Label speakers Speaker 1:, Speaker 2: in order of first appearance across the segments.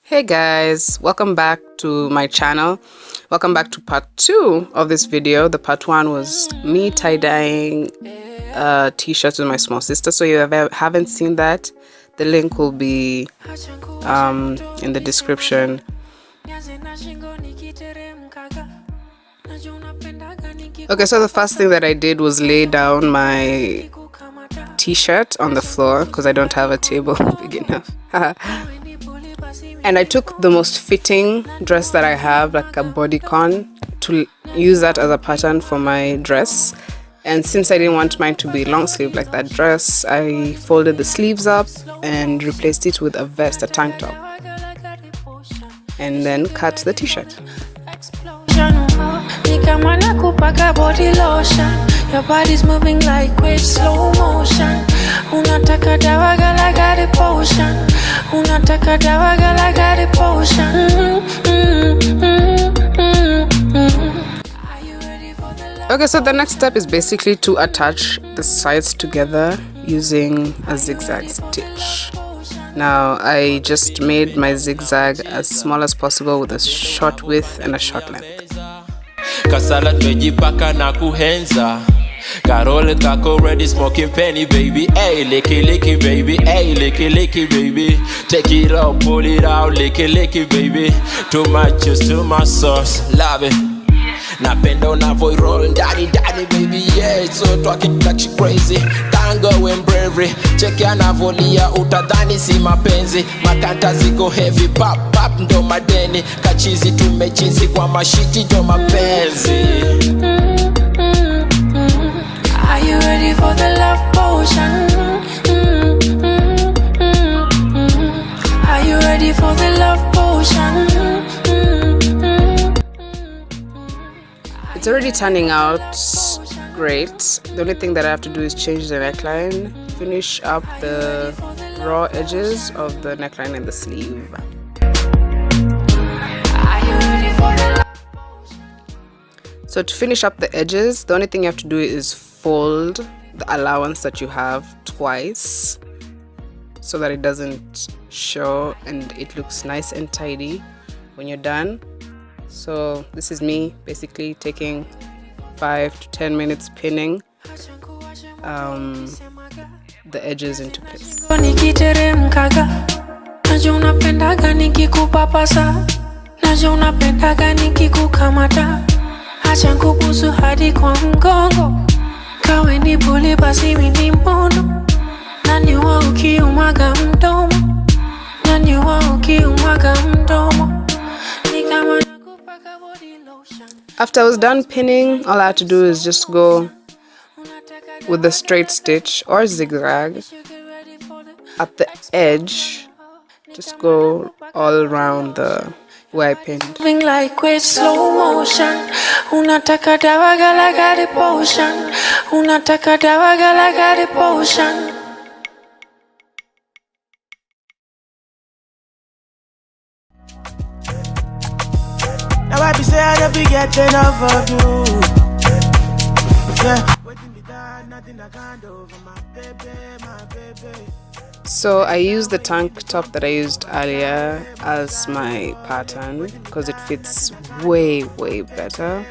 Speaker 1: Hey guys, welcome back to my channel. Welcome back to part 2 of this video. The part 1 was me tie-dyeing t-shirts with my small sister. So if you haven't seen that, the link will be in the description. Okay, so the first thing that I did was lay down my t-shirt on the floor because I don't have a table big enough. And I took the most fitting dress that I have, like a bodycon, to use that as a pattern for my dress. And since I didn't want mine to be long sleeve like that dress, I folded the sleeves up and replaced it with a vest, a tank top, and then cut the t-shirt. Your body's moving like with slow motion. Unataka dawa gala got a potion. Unataka dawa gala got a potion. Okay, so the next step is basically to attach the sides together using a zigzag stitch. Now I just made my zigzag as small as possible with a short width and a short length.
Speaker 2: Kasala tumejipaka na kuhenza Karole kako ready smoking penny baby. Hey, licky licky baby. Hey, licky licky baby. Take it up, pull it out, licky licky baby. Too much juice, too much sauce, love it. Napenda unavyo roll, daddy daddy baby, yeah. It's so talking like she crazy. Tango and bravery. Check ya navolia, utadhani si mapenzi. Makanta ziko heavy, pop pop ndo madeni. Kachizi tumechizi kwa mashiti ndo mapenzi. Are you ready for the love potion? Are you ready for the love potion? It's already turning out great. The only thing that I have to do is change the neckline, finish up the raw edges of the neckline and the sleeve. So to finish up the edges, the only thing you have to do is fold the allowance that you have twice so that it doesn't show and it looks nice and tidy when you're done. So this is me basically taking 5 to 10 minutes pinning the edges into place. Acha kubusu hadi kwa mgongo. Kawe ni buli basi mimi mbono. Nani wa ukiumaga mdomo. Nani wa ukiumaga mdomo. Ni kama nakupaka body lotion. After I was done pinning, all I had to do is just go with the straight stitch or zigzag at the edge. Just go all around the where I pinned. Moving like with slow motion. Unataka dawa gala got a potion. Unataka dawa gala got a potion. Now I be say I never get enough of you. Yeah. Waiting me down, nothing I can't do for my baby, my baby. So I used the tank top that I used earlier as my pattern because it fits way better.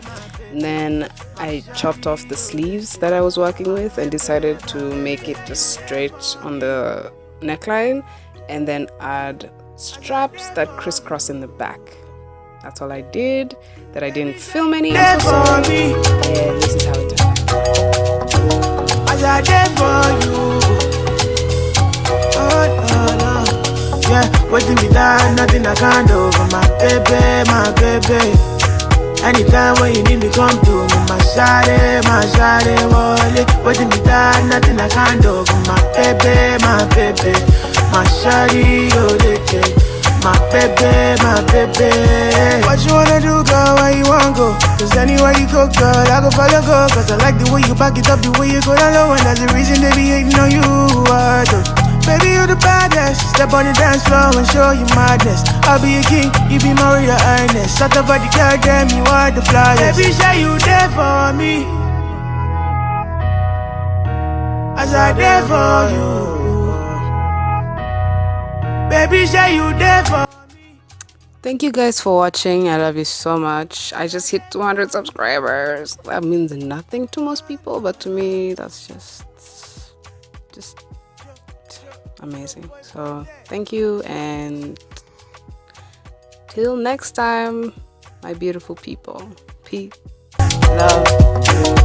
Speaker 2: And then I chopped off the sleeves that I was working with and decided to make it just straight on the neckline and then add straps that crisscross in the back. That's all I did. That I didn't film any. I'm so sorry. And this is how it turned out. As I did for you. Yeah, waiting me down, nothing I can't do for my baby, my baby. Anytime when you need me, come to me, my shawty, wallet. Waiting me down, nothing I can't do for my baby, my baby. My shawty, my baby, my baby. What you wanna do, girl, where you wanna go? Cause anywhere you go, girl, I go follow, go. Cause I like the way you back it up, the way you go down low. And that's the reason they be hating on you, Baby, you the baddest. Step on the dance floor and show you madness. I'll be a king, you be my royal highness. Shut up, body, girl, damn, you are the flyest. Baby, say you there for me as I there for you. Baby, say you there for me
Speaker 1: Thank you guys for watching. I love you so much. I just hit 200 subscribers. That means nothing to most people, but to me, that's just amazing. So thank you, and till next time, my beautiful people. Peace. Love.